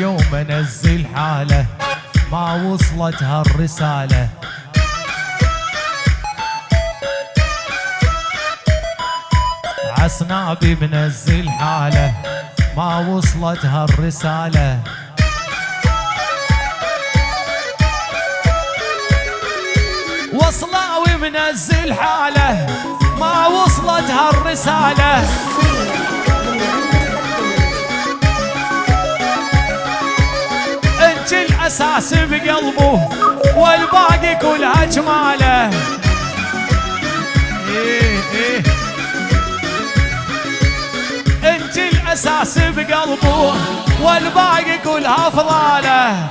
اليوم انزل حاله ما وصلتها الرسالة. عسنابي بنزل حاله ما وصلتها الرسالة. وصلاوي منزل حاله ما وصلتها الرسالة. انت الاساس بقلبه والباقي كلها جماله. انت الاساس بقلبه والباقي كلها فضاله.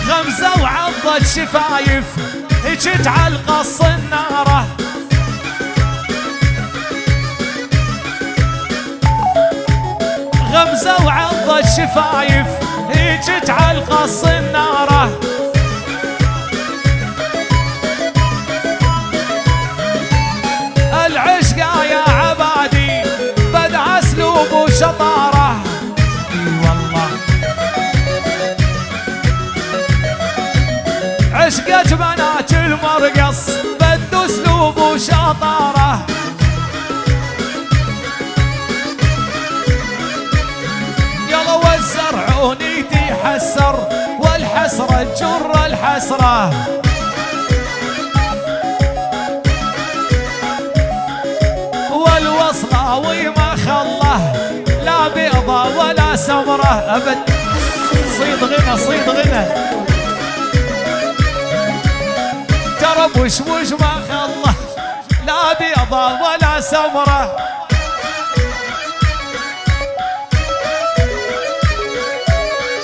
غمزة وعضت شفايف اجت على القص الناره. غمزة وعضت شفايف اجت على القص الناره. العشقة يا عبادي بدع اسلوب وشطاره. اي والله عشقة بنات المرقص بده اسلوب وشطاره. يلا والزرع ونيتي حسر والحسرة تجر الحسرة. والوصلاوي ما خله لا بيضة ولا سمرة ابد. صيد غنى صيد غنى ترى وش ما خله لا بيضة ولا سمرة.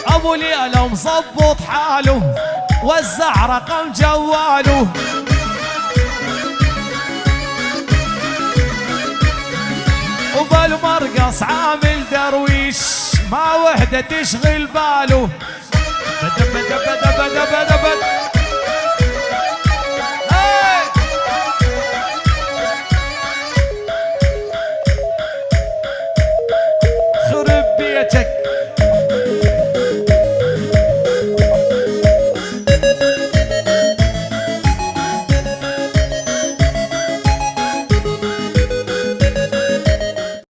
ابو ليلى مظبط حاله وزع رقم جواله. وبالمرقص عامل درويش ما وحده تشغل باله. بدب بدب بدب بدب بدب